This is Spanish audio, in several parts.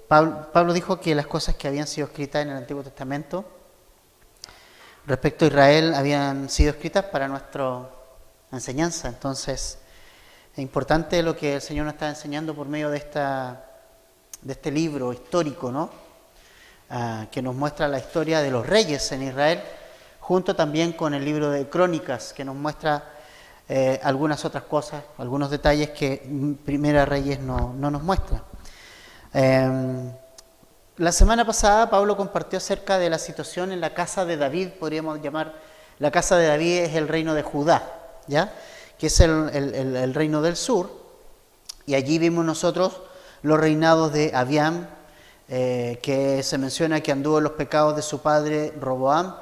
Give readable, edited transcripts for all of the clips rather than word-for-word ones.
Pablo dijo que las cosas que habían sido escritas en el Antiguo Testamento respecto a Israel habían sido escritas para nuestra enseñanza. Entonces, es importante lo que el Señor nos está enseñando por medio de este libro histórico, ¿no? Que nos muestra la historia de los reyes en Israel, junto también con el libro de Crónicas, que nos muestra algunas otras cosas, algunos detalles que Primera Reyes no nos muestra. La semana pasada Pablo compartió acerca de la situación en la casa de David, podríamos llamar, la casa de David es el reino de Judá, ¿ya? Que es el reino del sur, y allí vimos nosotros los reinados de Abiam, que se menciona que anduvo en los pecados de su padre Roboam.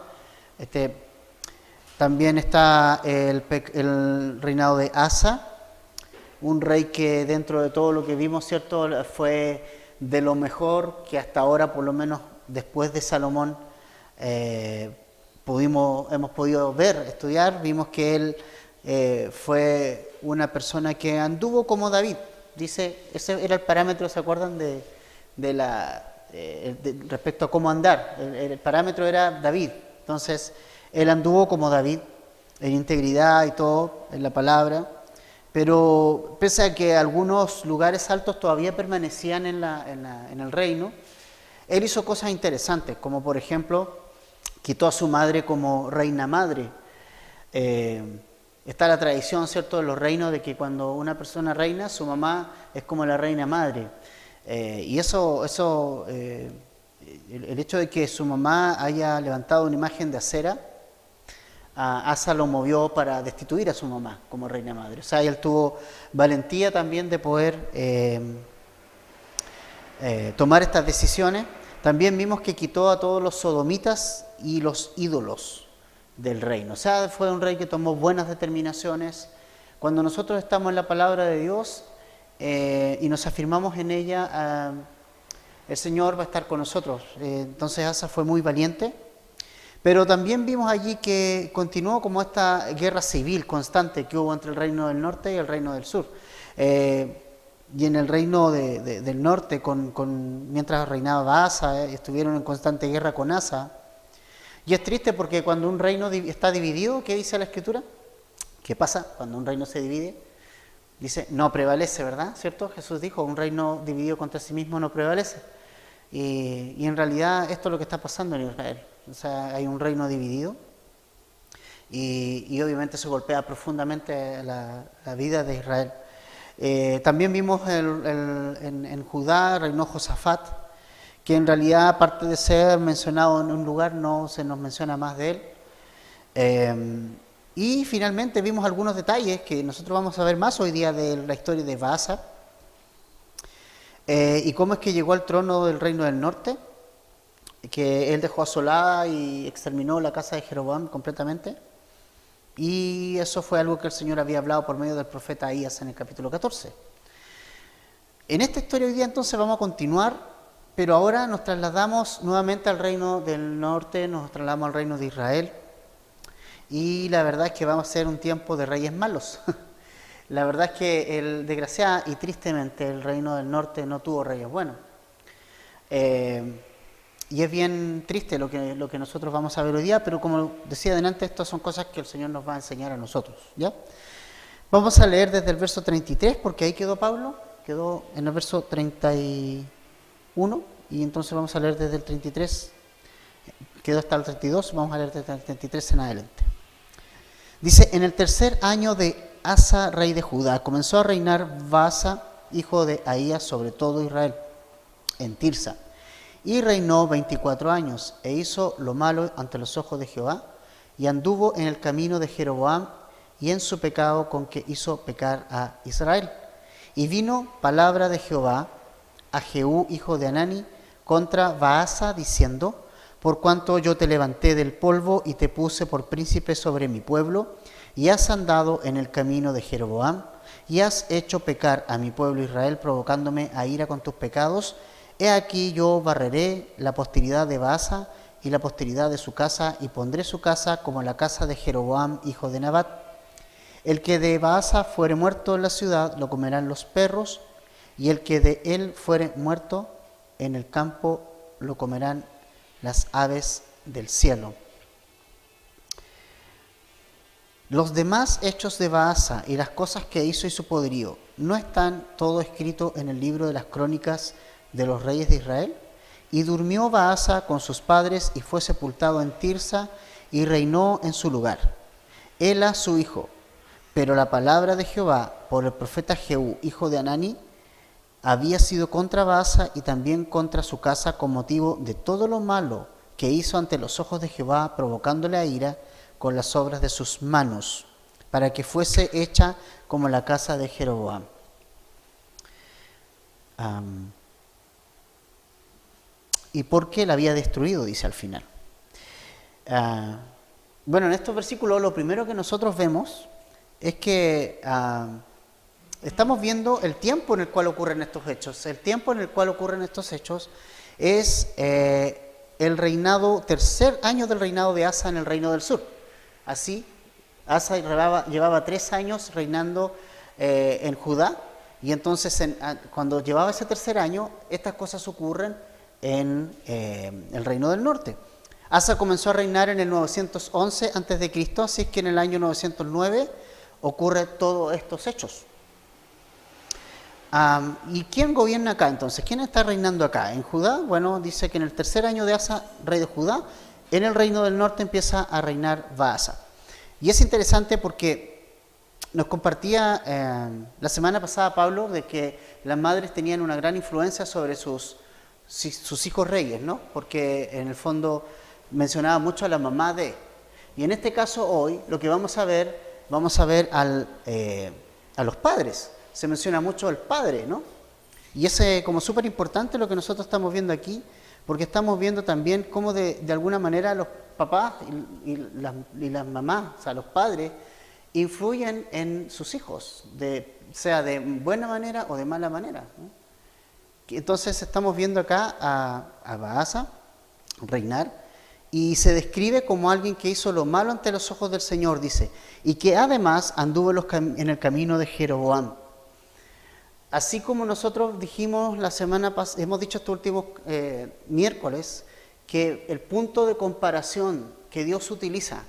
También está el reinado de Asa, un rey que dentro de todo lo que vimos, ¿cierto?, fue de lo mejor que hasta ahora, por lo menos después de Salomón, hemos podido ver, estudiar. Vimos que él fue una persona que anduvo como David. Dice, ese era el parámetro, ¿se acuerdan? Respecto a cómo andar. El parámetro era David. Entonces, él anduvo como David, en integridad y todo, en la palabra. Pero pese a que algunos lugares altos todavía permanecían en el reino, él hizo cosas interesantes, como por ejemplo, quitó a su madre como reina madre. Está la tradición, ¿cierto?, de los reinos de que cuando una persona reina, su mamá es como la reina madre. Y el hecho de que su mamá haya levantado una imagen de Acera, Asa lo movió para destituir a su mamá como reina madre. O sea, él tuvo valentía también de poder tomar estas decisiones. También vimos que quitó a todos los sodomitas y los ídolos del reino. O sea, fue un rey que tomó buenas determinaciones. Cuando nosotros estamos en la palabra de Dios y nos afirmamos en ella, el Señor va a estar con nosotros. Entonces Asa fue muy valiente. Pero también vimos allí que continuó como esta guerra civil constante que hubo entre el reino del norte y el reino del sur. Y en el reino del norte, mientras reinaba Asa, estuvieron en constante guerra con Asa. Y es triste porque cuando un reino está dividido, ¿qué dice la Escritura? ¿Qué pasa cuando un reino se divide? Dice, no prevalece, ¿verdad? ¿Cierto? Jesús dijo, un reino dividido contra sí mismo no prevalece. Y en realidad esto es lo que está pasando en Israel. O sea, hay un reino dividido y obviamente se golpea profundamente la vida de Israel. También vimos en Judá reinó Josafat, que en realidad, aparte de ser mencionado en un lugar, no se nos menciona más de él. Y finalmente vimos algunos detalles que nosotros vamos a ver más hoy día de la historia de Baasa, y cómo es que llegó al trono del reino del norte, que él dejó asolada y exterminó la casa de Jeroboam completamente. Y eso fue algo que el Señor había hablado por medio del profeta Ahías en el capítulo 14. En esta historia hoy día entonces vamos a continuar, pero ahora nos trasladamos nuevamente al reino del norte, nos trasladamos al reino de Israel. Y la verdad es que vamos a ser un tiempo de reyes malos. La verdad es que desgraciada y tristemente el reino del norte no tuvo reyes buenos. Y es bien triste lo que nosotros vamos a ver hoy día, pero como decía adelante, estas son cosas que el Señor nos va a enseñar a nosotros, ¿ya? Vamos a leer desde el verso 33, porque ahí quedó Pablo, quedó en el verso 31, y entonces vamos a leer desde el 33, quedó hasta el 32, vamos a leer desde el 33 en adelante. Dice, en el tercer año de Asa, rey de Judá, comenzó a reinar Baasa, hijo de Ahías, sobre todo Israel, en Tirsa. Y reinó 24 años, e hizo lo malo ante los ojos de Jehová, y anduvo en el camino de Jeroboam, y en su pecado con que hizo pecar a Israel. Y vino palabra de Jehová a Jehú, hijo de Hanani, contra Baasa, diciendo, por cuanto yo te levanté del polvo y te puse por príncipe sobre mi pueblo, y has andado en el camino de Jeroboam, y has hecho pecar a mi pueblo Israel, provocándome a ira con tus pecados, he aquí yo barreré la posteridad de Baasa y la posteridad de su casa, y pondré su casa como la casa de Jeroboam, hijo de Nabat. El que de Baasa fuere muerto en la ciudad, lo comerán los perros, y el que de él fuere muerto, en el campo lo comerán las aves del cielo. Los demás hechos de Baasa y las cosas que hizo y su poderío, ¿no están todo escrito en el libro de las crónicas de los reyes de Israel? Y durmió Baasa con sus padres y fue sepultado en Tirsa y reinó en su lugar. Ela su hijo. Pero la palabra de Jehová por el profeta Jehú, hijo de Hanani, había sido contra Baasa y también contra su casa con motivo de todo lo malo que hizo ante los ojos de Jehová, provocándole a ira con las obras de sus manos, para que fuese hecha como la casa de Jeroboam. Y porque la había destruido, dice al final. Bueno, en estos versículos lo primero que nosotros vemos es que estamos viendo el tiempo en el cual ocurren estos hechos. El tiempo en el cual ocurren estos hechos es el tercer año del reinado de Asa en el reino del sur. Así, Asa llevaba 3 años reinando en Judá, y entonces cuando llevaba ese tercer año, estas cosas ocurren en el reino del norte. Asa comenzó a reinar en el 911 a.C., así es que en el año 909 ocurre todos estos hechos. ¿Y quién gobierna acá entonces? ¿Quién está reinando acá? En Judá, bueno, dice que en el tercer año de Asa, rey de Judá, en el reino del norte empieza a reinar Baasa. Y es interesante porque nos compartía la semana pasada Pablo de que las madres tenían una gran influencia sobre sus hijos reyes, ¿no? Porque en el fondo mencionaba mucho a la mamá de. Y en este caso hoy lo que vamos a ver a los padres. Se menciona mucho el padre, ¿no? Y es como súper importante lo que nosotros estamos viendo aquí, porque estamos viendo también cómo de alguna manera los papás y las mamás, o sea, los padres, influyen en sus hijos, sea de buena manera o de mala manera, ¿no? Entonces estamos viendo acá a Baasa reinar, y se describe como alguien que hizo lo malo ante los ojos del Señor, dice, y que además anduvo en el camino de Jeroboam. Así como nosotros dijimos la semana pasada, hemos dicho estos últimos miércoles, que el punto de comparación que Dios utiliza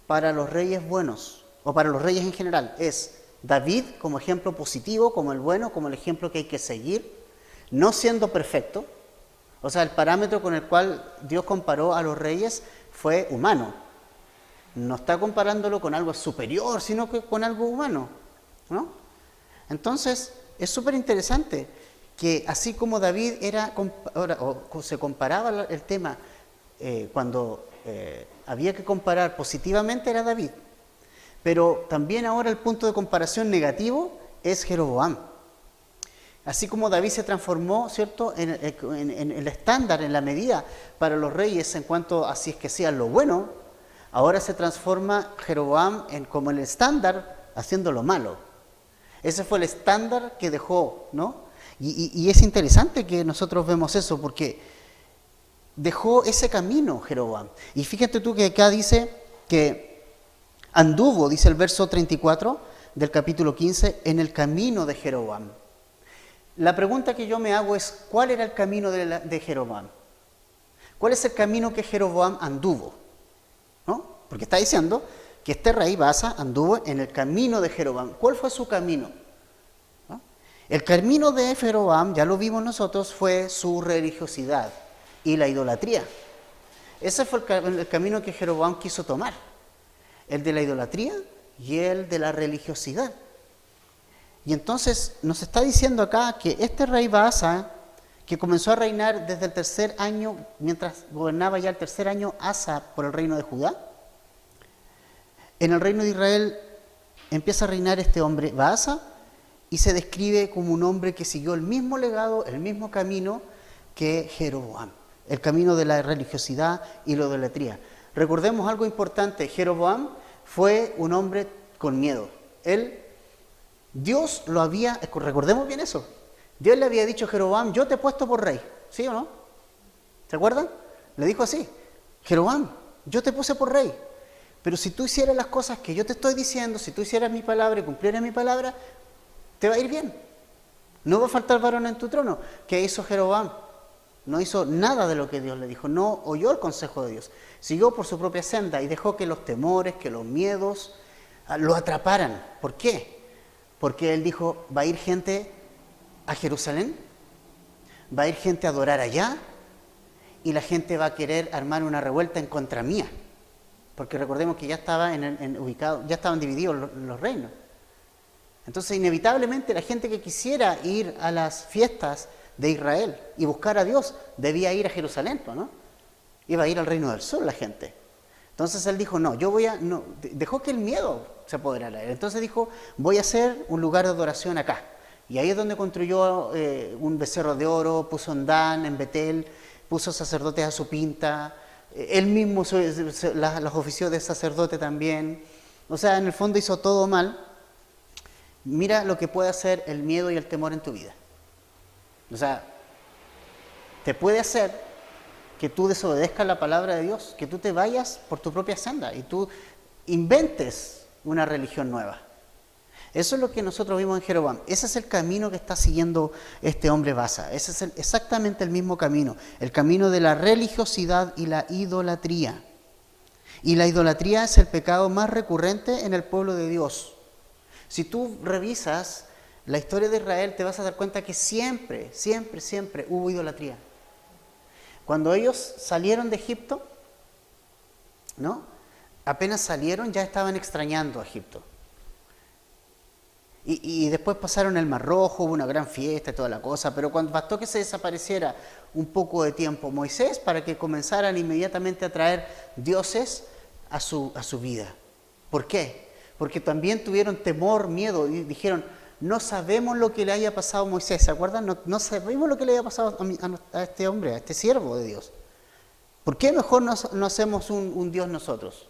para los reyes buenos, o para los reyes en general, es David como ejemplo positivo, como el bueno, como el ejemplo que hay que seguir, no siendo perfecto. O sea, el parámetro con el cual Dios comparó a los reyes fue humano. No está comparándolo con algo superior, sino que con algo humano, ¿no? Entonces, es súper interesante que así como David se comparaba el tema cuando había que comparar positivamente, era David. Pero también ahora el punto de comparación negativo es Jeroboam. Así como David se transformó, ¿cierto?, en el estándar, en la medida para los reyes en cuanto a si es que hacían lo bueno, ahora se transforma Jeroboam como el estándar haciendo lo malo. Ese fue el estándar que dejó, ¿no? Y es interesante que nosotros vemos eso, porque dejó ese camino Jeroboam. Y fíjate tú que acá dice que anduvo, dice el verso 34 del capítulo 15, en el camino de Jeroboam. La pregunta que yo me hago es, ¿cuál era el camino de Jeroboam? ¿Cuál es el camino que Jeroboam anduvo? ¿No? Porque está diciendo que este rey Baasa anduvo en el camino de Jeroboam. ¿Cuál fue su camino? ¿No? El camino de Jeroboam, ya lo vimos nosotros, fue su religiosidad y la idolatría. Ese fue el camino que Jeroboam quiso tomar, el de la idolatría y el de la religiosidad. Y entonces nos está diciendo acá que este rey Baasa, que comenzó a reinar desde el tercer año, mientras gobernaba ya el tercer año Asa por el reino de Judá, en el reino de Israel empieza a reinar este hombre Baasa y se describe como un hombre que siguió el mismo legado, el mismo camino que Jeroboam, el camino de la religiosidad y la idolatría. Recordemos algo importante, Jeroboam fue un hombre con miedo. Dios lo había, recordemos bien eso, Dios le había dicho a Jeroboam, yo te he puesto por rey, ¿sí o no? ¿Se acuerdan? Le dijo así, Jeroboam, yo te puse por rey, pero si tú hicieras las cosas que yo te estoy diciendo, si tú hicieras mi palabra y cumplieras mi palabra, te va a ir bien. No va a faltar varón en tu trono. ¿Qué hizo Jeroboam? No hizo nada de lo que Dios le dijo, no oyó el consejo de Dios. Siguió por su propia senda y dejó que los temores, que los miedos lo atraparan. ¿Por qué? Porque él dijo, va a ir gente a Jerusalén, va a ir gente a adorar allá y la gente va a querer armar una revuelta en contra mía. Porque recordemos que ya estaba ya estaban divididos los reinos. Entonces, inevitablemente, la gente que quisiera ir a las fiestas de Israel y buscar a Dios debía ir a Jerusalén, ¿no? Iba a ir al reino del sur la gente. Entonces él dijo, no, dejó que el miedo se apoderara de él. Entonces dijo, voy a hacer un lugar de adoración acá. Y ahí es donde construyó un becerro de oro, puso en Dan, en Betel, puso sacerdotes a su pinta, él mismo los ofició de sacerdote también. O sea, en el fondo hizo todo mal. Mira lo que puede hacer el miedo y el temor en tu vida. O sea, te puede hacer que tú desobedezcas la palabra de Dios, que tú te vayas por tu propia senda y tú inventes una religión nueva. Eso es lo que nosotros vimos en Jeroboam. Ese es el camino que está siguiendo este hombre Basa. Ese es exactamente el mismo camino, el camino de la religiosidad y la idolatría. Y la idolatría es el pecado más recurrente en el pueblo de Dios. Si tú revisas la historia de Israel, te vas a dar cuenta que siempre hubo idolatría. Cuando ellos salieron de Egipto, ¿no? Apenas salieron ya estaban extrañando a Egipto. Y después pasaron el Mar Rojo, hubo una gran fiesta y toda la cosa, pero cuando bastó que se desapareciera un poco de tiempo Moisés para que comenzaran inmediatamente a traer dioses a su vida. ¿Por qué? Porque también tuvieron temor, miedo y dijeron, no sabemos lo que le haya pasado a Moisés, ¿se acuerdan? No sabemos lo que le haya pasado a este hombre, a este siervo de Dios. ¿Por qué mejor no hacemos un Dios nosotros?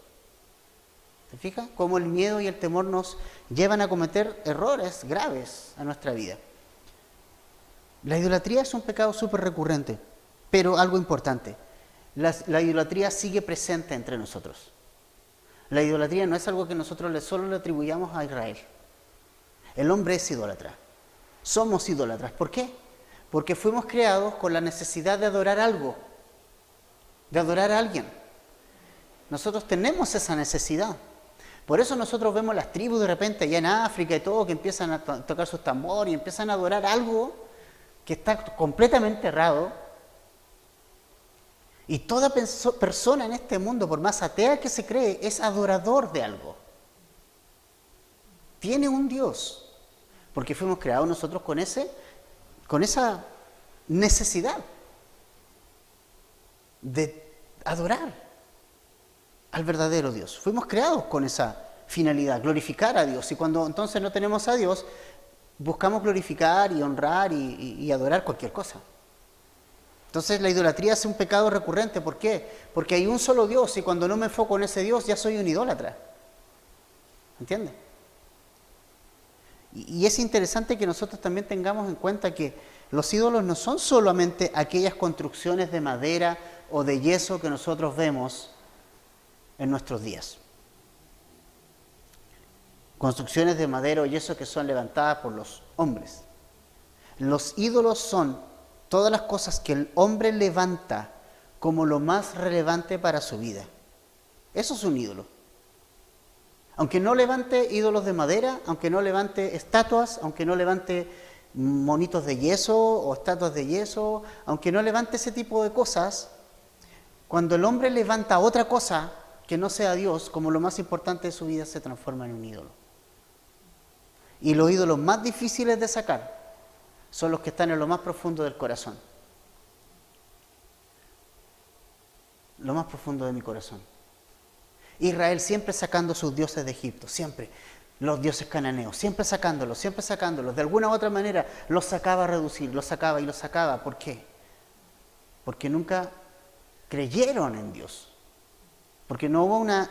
¿Te fijas? Cómo el miedo y el temor nos llevan a cometer errores graves a nuestra vida. La idolatría es un pecado súper recurrente, pero algo importante, la idolatría sigue presente entre nosotros. La idolatría no es algo que nosotros solo le atribuyamos a Israel. El hombre es idólatra. Somos idólatras. ¿Por qué? Porque fuimos creados con la necesidad de adorar algo, de adorar a alguien. Nosotros tenemos esa necesidad. Por eso nosotros vemos las tribus de repente allá en África y todo, que empiezan a tocar sus tambores y empiezan a adorar algo que está completamente errado. Y toda persona en este mundo, por más atea que se cree, es adorador de algo. Tiene un Dios, porque fuimos creados nosotros con esa necesidad de adorar al verdadero Dios. Fuimos creados con esa finalidad, glorificar a Dios. Y cuando entonces no tenemos a Dios, buscamos glorificar y honrar y adorar cualquier cosa. Entonces la idolatría es un pecado recurrente. ¿Por qué? Porque hay un solo Dios y cuando no me enfoco en ese Dios ya soy un idólatra. ¿Entiendes? Y es interesante que nosotros también tengamos en cuenta que los ídolos no son solamente aquellas construcciones de madera o de yeso que nosotros vemos en nuestros días. Construcciones de madera o yeso que son levantadas por los hombres. Los ídolos son todas las cosas que el hombre levanta como lo más relevante para su vida. Eso es un ídolo. Aunque no levante ídolos de madera, aunque no levante estatuas, aunque no levante monitos de yeso o estatuas de yeso, aunque no levante ese tipo de cosas, cuando el hombre levanta otra cosa que no sea Dios como lo más importante de su vida, se transforma en un ídolo. Y los ídolos más difíciles de sacar son los que están en lo más profundo del corazón. Lo más profundo de mi corazón. Israel siempre sacando sus dioses de Egipto, siempre. Los dioses cananeos, siempre sacándolos. De alguna u otra manera los sacaba a reducir, los sacaba y los sacaba. ¿Por qué? Porque nunca creyeron en Dios. Porque no hubo una...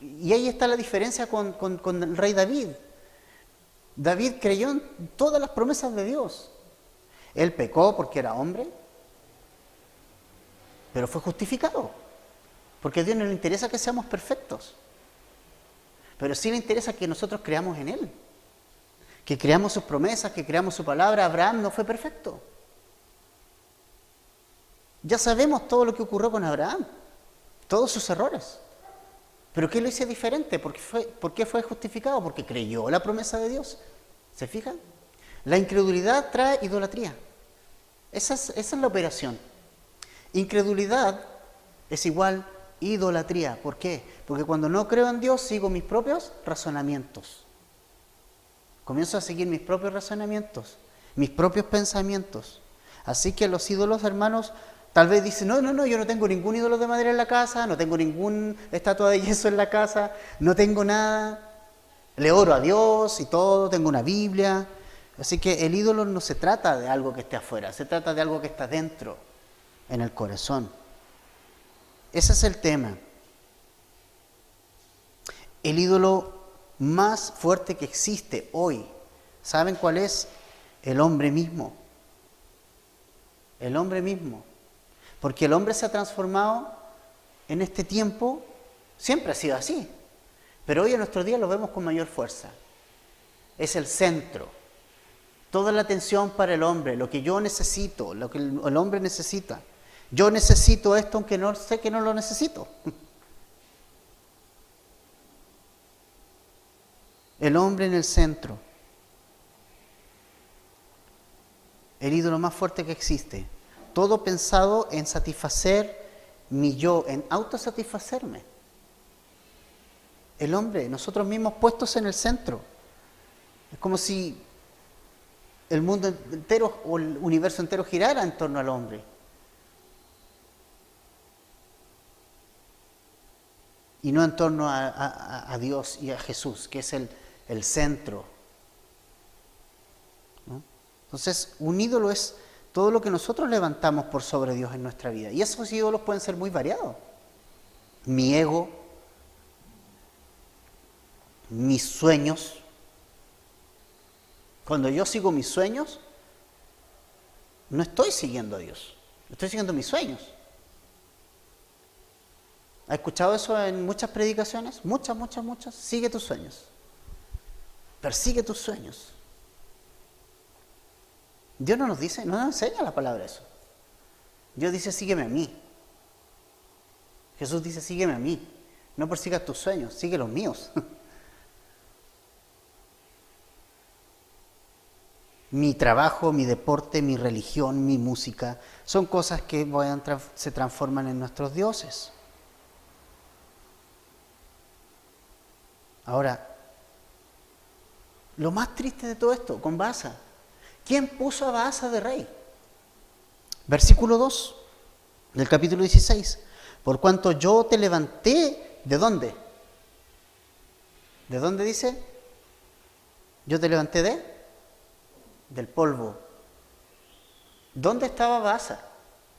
Y ahí está la diferencia con el rey David. David creyó en todas las promesas de Dios. Él pecó porque era hombre, pero fue justificado. Porque a Dios no le interesa que seamos perfectos, pero sí le interesa que nosotros creamos en Él, que creamos sus promesas, que creamos su palabra. Abraham no fue perfecto. Ya sabemos todo lo que ocurrió con Abraham, todos sus errores. ¿Pero qué lo hizo diferente? ¿Por qué fue justificado? Porque creyó la promesa de Dios. ¿Se fijan? La incredulidad trae idolatría. Esa es la operación. Incredulidad es igual idolatría. ¿Por qué? Porque cuando no creo en Dios, sigo mis propios razonamientos. Comienzo a seguir mis propios razonamientos, mis propios pensamientos. Así que los ídolos, hermanos, tal vez dicen, no, yo no tengo ningún ídolo de madera en la casa, no tengo ninguna estatua de yeso en la casa, no tengo nada. Le oro a Dios y todo, tengo una Biblia. Así que el ídolo no se trata de algo que esté afuera, se trata de algo que está dentro, en el corazón. Ese es el tema. El ídolo más fuerte que existe hoy, ¿saben cuál es? El hombre mismo. El hombre mismo. Porque el hombre se ha transformado en este tiempo, siempre ha sido así, pero hoy en nuestros días lo vemos con mayor fuerza. Es el centro. Toda la atención para el hombre, lo que yo necesito, lo que el hombre necesita. Yo necesito esto aunque no sé que no lo necesito. El hombre en el centro. El ídolo más fuerte que existe. Todo pensado en satisfacer mi yo, en autosatisfacerme. El hombre, nosotros mismos puestos en el centro. Es como si el mundo entero o el universo entero girara en torno al hombre. Y no en torno a Dios y a Jesús, que es el centro. ¿No? Entonces, un ídolo es todo lo que nosotros levantamos por sobre Dios en nuestra vida. Y esos ídolos pueden ser muy variados. Mi ego, mis sueños. Cuando yo sigo mis sueños, no estoy siguiendo a Dios, estoy siguiendo mis sueños. ¿Has escuchado eso en muchas predicaciones? Muchas. Sigue tus sueños. Persigue tus sueños. Dios no nos dice, no nos enseña la palabra eso. Dios dice, sígueme a mí. Jesús dice, sígueme a mí. No persigas tus sueños, sigue los míos. Mi trabajo, mi deporte, mi religión, mi música, son cosas que se transforman en nuestros dioses. Ahora, lo más triste de todo esto, con Baasa, ¿quién puso a Baasa de rey? Versículo 2 del capítulo 16. Por cuanto yo te levanté, ¿de dónde? ¿De dónde dice? Yo te levanté del polvo. ¿Dónde estaba Baasa?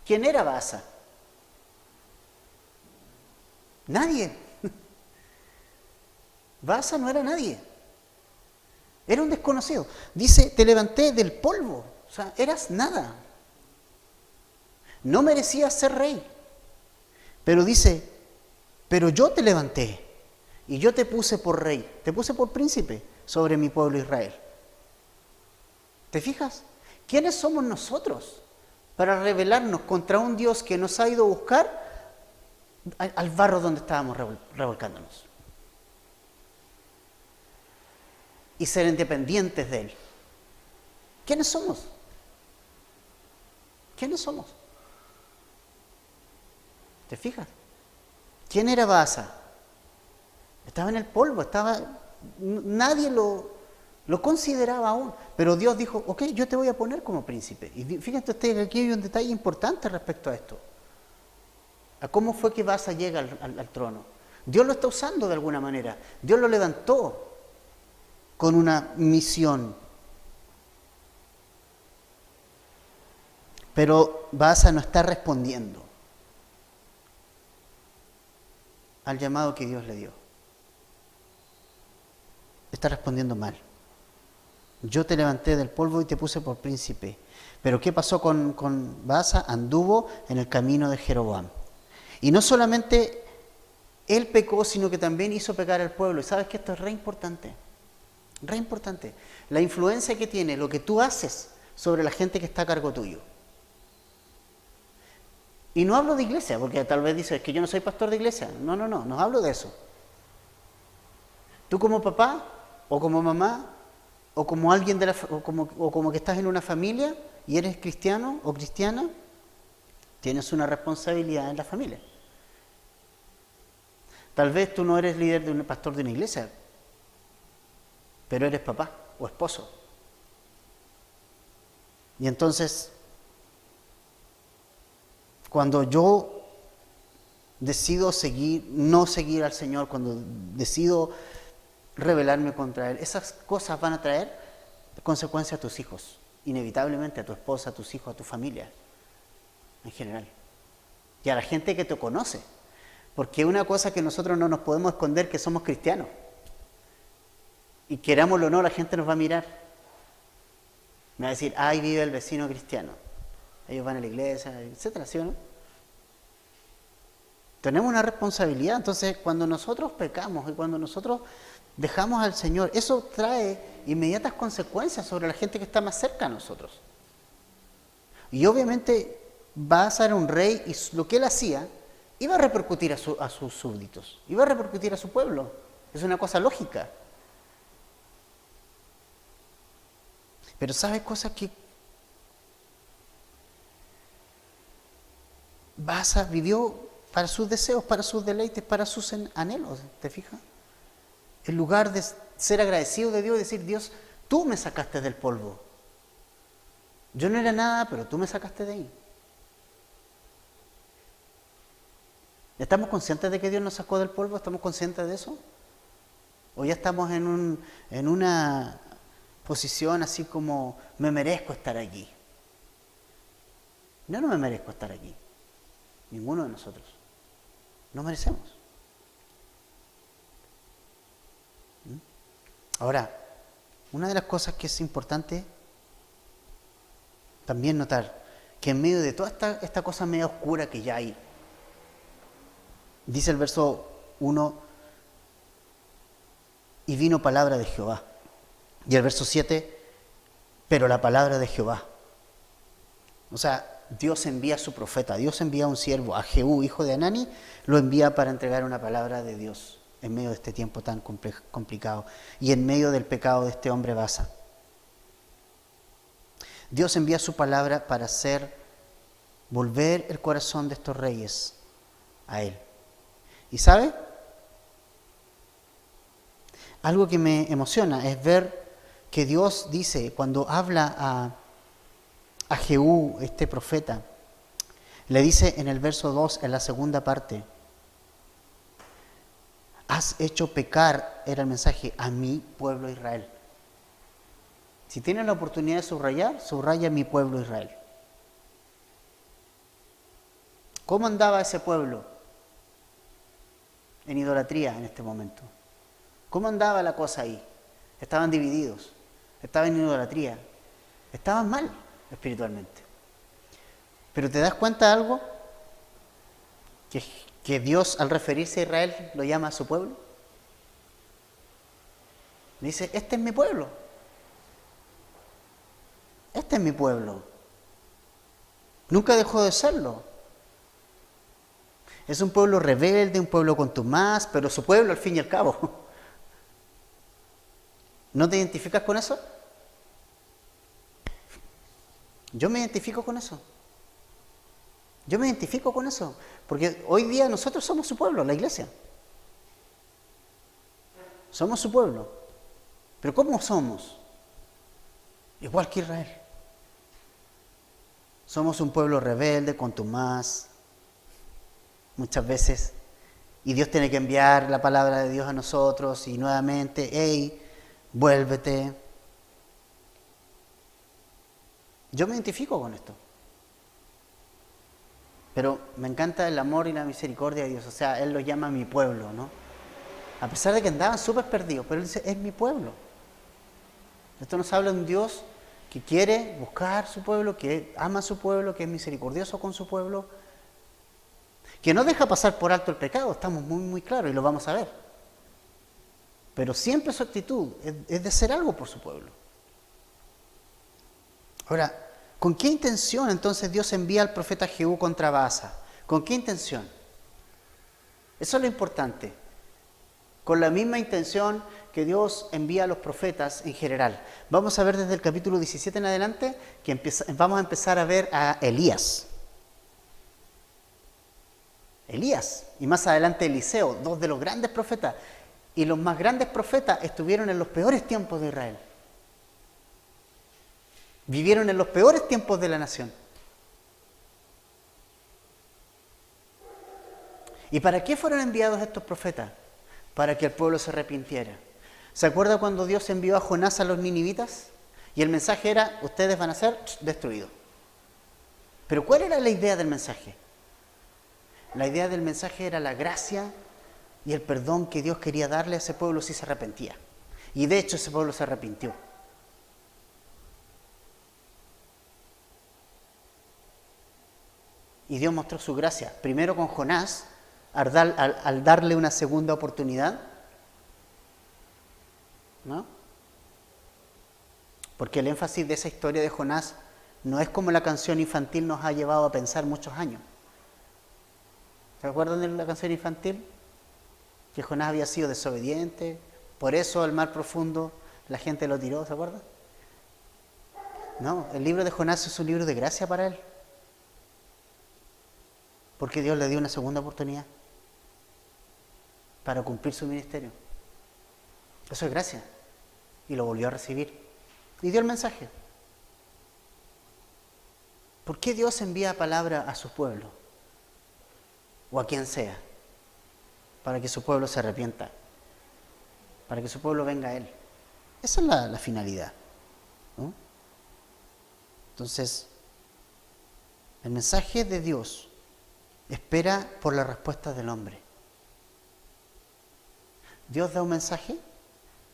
¿Quién era Baasa? Nadie. Baasa no era nadie. Era un desconocido. Dice, te levanté del polvo. O sea, eras nada. No merecías ser rey. Pero dice, pero yo te levanté y yo te puse por rey, te puse por príncipe sobre mi pueblo Israel. ¿Te fijas? ¿Quiénes somos nosotros para rebelarnos contra un Dios que nos ha ido a buscar al barro donde estábamos revolcándonos? Y ser independientes de Él. ¿Quiénes somos? ¿Quiénes somos? ¿Te fijas? ¿Quién era Baasa? Estaba en el polvo, nadie lo consideraba aún, pero Dios dijo, ok, yo te voy a poner como príncipe. Y fíjense ustedes que aquí hay un detalle importante respecto a esto. A cómo fue que Baasa llega al trono. Dios lo está usando de alguna manera. Dios lo levantó con una misión. Pero Baasa no está respondiendo al llamado que Dios le dio. Está respondiendo mal. Yo te levanté del polvo y te puse por príncipe. Pero ¿qué pasó con Baasa? Anduvo en el camino de Jeroboam. Y no solamente él pecó, sino que también hizo pecar al pueblo. Y sabes que esto es re importante. Re importante. La influencia que tiene lo que tú haces sobre la gente que está a cargo tuyo. Y no hablo de iglesia, porque tal vez dices que yo no soy pastor de iglesia. No hablo de eso. Tú como papá, o como mamá, o como alguien de o como que estás en una familia y eres cristiano o cristiana, tienes una responsabilidad en la familia. Tal vez tú no eres líder de un pastor de una iglesia, pero eres papá o esposo. Y entonces, cuando yo decido no seguir al Señor, cuando decido rebelarme contra Él, esas cosas van a traer consecuencias a tus hijos, inevitablemente a tu esposa, a tus hijos, a tu familia, en general. Y a la gente que te conoce. Porque una cosa que nosotros no nos podemos esconder que somos cristianos. Y querámoslo o no, la gente nos va a mirar. Me va a decir, ahí vive el vecino cristiano. Ellos van a la iglesia, etcétera, ¿sí o no? Tenemos una responsabilidad. Entonces, cuando nosotros pecamos y cuando nosotros dejamos al Señor, eso trae inmediatas consecuencias sobre la gente que está más cerca a nosotros. Y obviamente va a ser un rey y lo que él hacía iba a repercutir a sus súbditos, iba a repercutir a su pueblo. Es una cosa lógica. Pero ¿sabes cosas que Baasa vivió para sus deseos, para sus deleites, para sus anhelos? ¿Te fijas? En lugar de ser agradecido de Dios y decir, Dios, tú me sacaste del polvo. Yo no era nada, pero tú me sacaste de ahí. ¿Estamos conscientes de que Dios nos sacó del polvo? ¿Estamos conscientes de eso? ¿O ya estamos en una posición así como, me merezco estar aquí? Yo no me merezco estar aquí. Ninguno de nosotros. No merecemos. Ahora, una de las cosas que es importante también notar, que en medio de toda esta cosa media oscura que ya hay, dice el verso 1, y vino palabra de Jehová. Y el verso 7, pero la palabra de Jehová. O sea, Dios envía a su profeta, Dios envía a un siervo, a Jehú, hijo de Anani, lo envía para entregar una palabra de Dios en medio de este tiempo tan complicado y en medio del pecado de este hombre Baasa. Dios envía su palabra para volver el corazón de estos reyes a Él. ¿Y sabe? Algo que me emociona es ver que Dios dice, cuando habla a Jehú, este profeta, le dice en el verso 2, en la segunda parte, has hecho pecar, era el mensaje, a mi pueblo Israel. Si tienes la oportunidad de subraya mi pueblo Israel. ¿Cómo andaba ese pueblo? En idolatría en este momento. ¿Cómo andaba la cosa ahí? Estaban divididos, estaban en idolatría, estaban mal espiritualmente. Pero ¿te das cuenta de algo? Que Dios, al referirse a Israel, lo llama a su pueblo. Dice, este es mi pueblo. Este es mi pueblo. Nunca dejó de serlo. Es un pueblo rebelde, un pueblo contumaz, pero su pueblo al fin y al cabo. ¿No te identificas con eso? Yo me identifico con eso. Yo me identifico con eso. Porque hoy día nosotros somos su pueblo, la iglesia. Somos su pueblo. ¿Pero cómo somos? Igual que Israel. Somos un pueblo rebelde, contumaz, muchas veces. Y Dios tiene que enviar la palabra de Dios a nosotros y nuevamente, hey, vuélvete. Yo me identifico con esto. Pero me encanta el amor y la misericordia de Dios. O sea, Él lo llama mi pueblo, ¿no? A pesar de que andaban súper perdidos, pero Él dice, es mi pueblo. Esto nos habla de un Dios que quiere buscar su pueblo, que ama a su pueblo, que es misericordioso con su pueblo, que no deja pasar por alto el pecado, estamos muy, muy claros y lo vamos a ver. pero siempre su actitud es de hacer algo por su pueblo. Ahora, ¿con qué intención entonces Dios envía al profeta Jehú contra Baasa? ¿Con qué intención? Eso es lo importante. Con la misma intención que Dios envía a los profetas en general. Vamos a ver desde el capítulo 17 en adelante que vamos a empezar a ver a Elías. Elías y más adelante Eliseo, dos de los grandes profetas. Y los más grandes profetas estuvieron en los peores tiempos de Israel. Vivieron en los peores tiempos de la nación. ¿Y para qué fueron enviados estos profetas? Para que el pueblo se arrepintiera. ¿Se acuerda cuando Dios envió a Jonás a los ninivitas? Y el mensaje era, ustedes van a ser destruidos. Pero ¿cuál era la idea del mensaje? La idea del mensaje era la gracia y el perdón que Dios quería darle a ese pueblo si se arrepentía. Y de hecho ese pueblo se arrepintió. Y Dios mostró su gracia, primero con Jonás, al darle una segunda oportunidad, ¿no? Porque el énfasis de esa historia de Jonás no es como la canción infantil nos ha llevado a pensar muchos años. ¿Se acuerdan de la canción infantil? Que Jonás había sido desobediente, por eso al mar profundo la gente lo tiró, ¿se acuerdan? No, el libro de Jonás es un libro de gracia para él. Porque Dios le dio una segunda oportunidad para cumplir su ministerio. Eso es gracia. Y lo volvió a recibir. Y dio el mensaje. ¿Por qué Dios envía palabra a su pueblo? O a quien sea. Para que su pueblo se arrepienta. Para que su pueblo venga a Él. Esa es la finalidad, ¿no? Entonces, el mensaje de Dios espera por la respuesta del hombre. Dios da un mensaje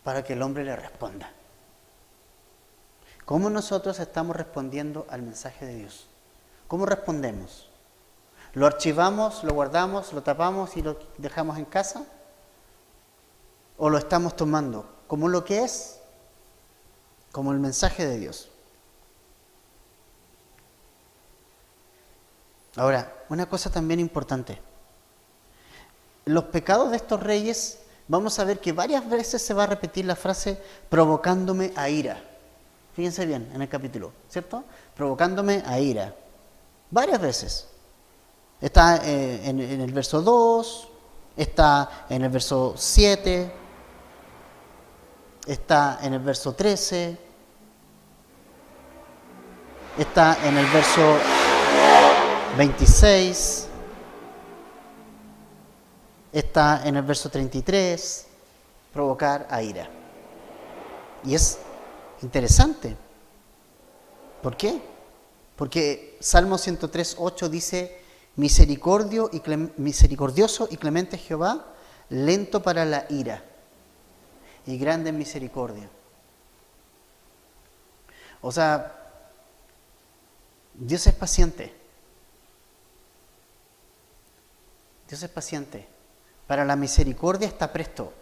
para que el hombre le responda. ¿Cómo nosotros estamos respondiendo al mensaje de Dios? ¿Cómo respondemos? ¿Lo archivamos, lo guardamos, lo tapamos y lo dejamos en casa? ¿O lo estamos tomando como lo que es? Como el mensaje de Dios. Ahora, una cosa también importante. Los pecados de estos reyes, vamos a ver que varias veces se va a repetir la frase provocándome a ira. Fíjense bien en el capítulo, ¿cierto? Provocándome a ira. Varias veces. Está en el verso 2, está en el verso 7, está en el verso 13, está en el verso 26, está en el verso 33, provocar a ira. Y es interesante. ¿Por qué? Porque Salmo 103:8 dice, misericordioso y clemente Jehová, lento para la ira y grande en misericordia. O sea, Dios es paciente. Dios es paciente. Para la misericordia está presto,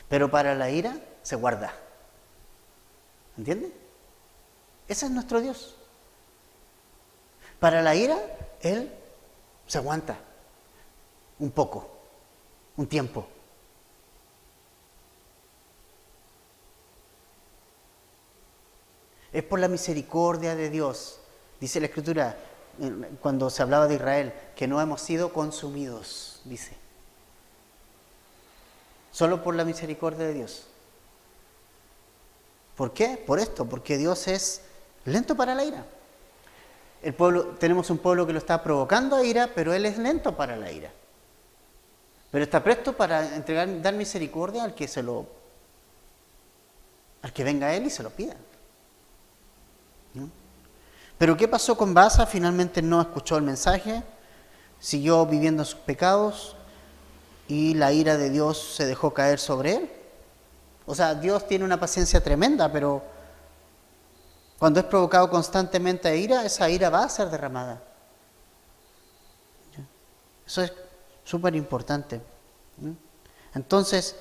pero para la ira se guarda. ¿Entiende? Ese es nuestro Dios. Para la ira, Él se aguanta un poco, un tiempo. Es por la misericordia de Dios, dice la Escritura, cuando se hablaba de Israel, que no hemos sido consumidos, dice. Solo por la misericordia de Dios. ¿Por qué? Por esto, porque Dios es lento para la ira. Tenemos un pueblo que lo está provocando a ira, pero Él es lento para la ira. Pero está presto para dar misericordia al que venga a Él y se lo pida. ¿No? Pero ¿qué pasó con Baasa? Finalmente no escuchó el mensaje, siguió viviendo sus pecados y la ira de Dios se dejó caer sobre él. O sea, Dios tiene una paciencia tremenda, pero cuando es provocado constantemente a ira, esa ira va a ser derramada. Eso es súper importante. Entonces,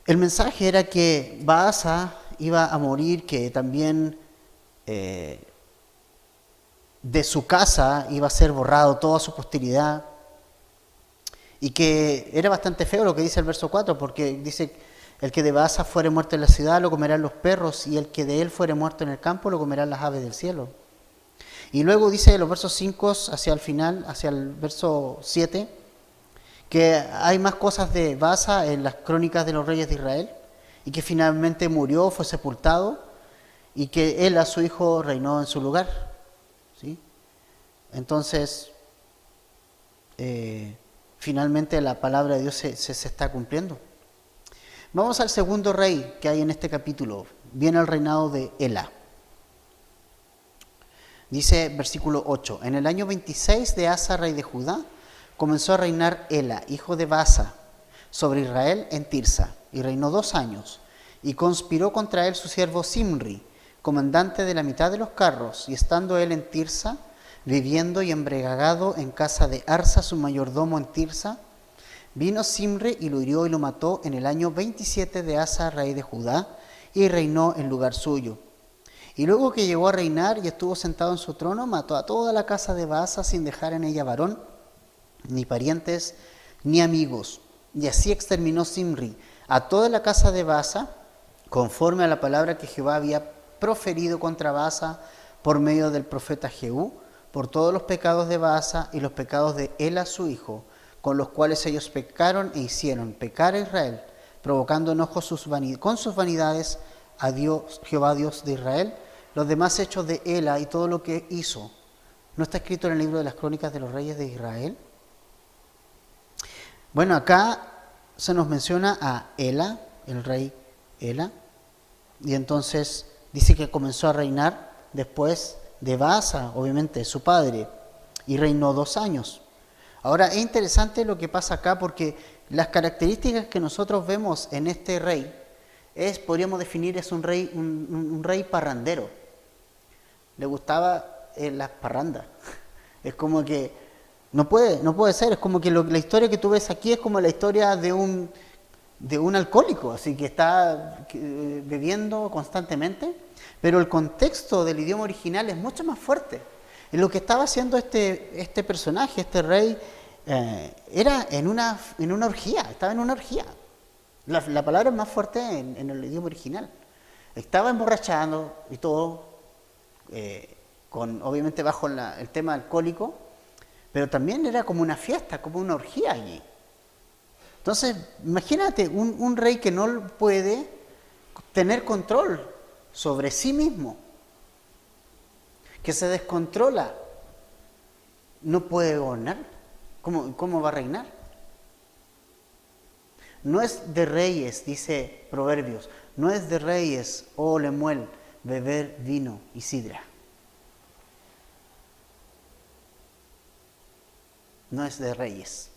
El mensaje era que Baasa iba a morir, que también de su casa iba a ser borrado toda su posteridad, y que era bastante feo lo que dice el verso 4, porque dice: el que de Baasa fuere muerto en la ciudad lo comerán los perros, y el que de él fuere muerto en el campo lo comerán las aves del cielo. Y luego dice los versos 5 hacia el final, hacia el verso 7, que hay más cosas de Baasa en las crónicas de los reyes de Israel, y que finalmente murió, fue sepultado, y que él, a su hijo, reinó en su lugar, ¿sí? Entonces, finalmente la palabra de Dios se está cumpliendo. Vamos al segundo rey que hay en este capítulo. Viene el reinado de Ela. Dice versículo 8: en el año 26 de Asa, rey de Judá, comenzó a reinar Ela, hijo de Baasa, sobre Israel en Tirsa, y reinó 2 años, y conspiró contra él su siervo Simri, comandante de la mitad de los carros, y estando él en Tirsa, viviendo y embriagado en casa de Arsa, su mayordomo en Tirsa, vino Simri y lo hirió y lo mató en el año 27 de Asa, rey de Judá, y reinó en lugar suyo. Y luego que llegó a reinar y estuvo sentado en su trono, mató a toda la casa de Baasa sin dejar en ella varón, ni parientes, ni amigos. Y así exterminó Simri a toda la casa de Baasa, conforme a la palabra que Jehová había proferido contra Baasa por medio del profeta Jehú, por todos los pecados de Baasa y los pecados de Ela su hijo, con los cuales ellos pecaron e hicieron pecar a Israel, provocando enojo con sus vanidades a Dios, Jehová Dios de Israel. Los demás hechos de Ela y todo lo que hizo, ¿no está escrito en el libro de las crónicas de los reyes de Israel? Bueno, acá se nos menciona a Ela, el rey Ela, y entonces dice que comenzó a reinar después de Baasa, obviamente su padre, y reinó 2 años. Ahora es interesante lo que pasa acá, porque las características que nosotros vemos en este rey podríamos definir, es un rey parrandero. Le gustaba las parrandas. Es como que no puede ser, es como que la historia que tú ves aquí es como la historia de un alcohólico, así que está bebiendo constantemente, pero el contexto del idioma original es mucho más fuerte. Y lo que estaba haciendo este personaje, este rey, era en una orgía, estaba en una orgía. La palabra es más fuerte en el idioma original. Estaba emborrachando y todo, obviamente bajo el tema alcohólico, pero también era como una fiesta, como una orgía allí. Entonces, imagínate un rey que no puede tener control sobre sí mismo, que se descontrola, no puede gobernar. ¿Cómo va a reinar? No es de reyes, dice Proverbios, no es de reyes, oh Lemuel, beber vino y sidra. No es de reyes.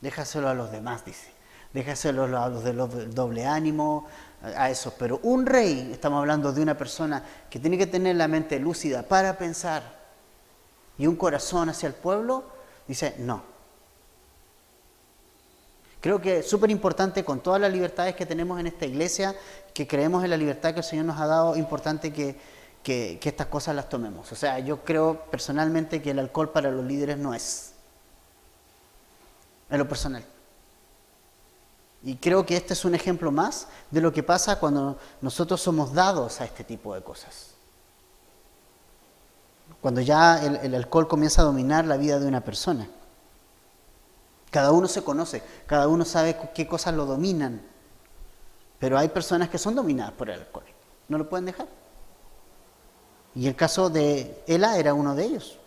Déjaselo a los demás, dice. Déjaselo a los del doble ánimo, a esos. Pero un rey, estamos hablando de una persona que tiene que tener la mente lúcida para pensar y un corazón hacia el pueblo, dice no. Creo que es súper importante, con todas las libertades que tenemos en esta iglesia, que creemos en la libertad que el Señor nos ha dado, importante que estas cosas las tomemos. O sea, yo creo personalmente que el alcohol para los líderes no es. En lo personal. Y creo que este es un ejemplo más de lo que pasa cuando nosotros somos dados a este tipo de cosas. Cuando ya el alcohol comienza a dominar la vida de una persona. Cada uno se conoce, cada uno sabe qué cosas lo dominan. Pero hay personas que son dominadas por el alcohol. No lo pueden dejar. Y el caso de Ela era uno de ellos.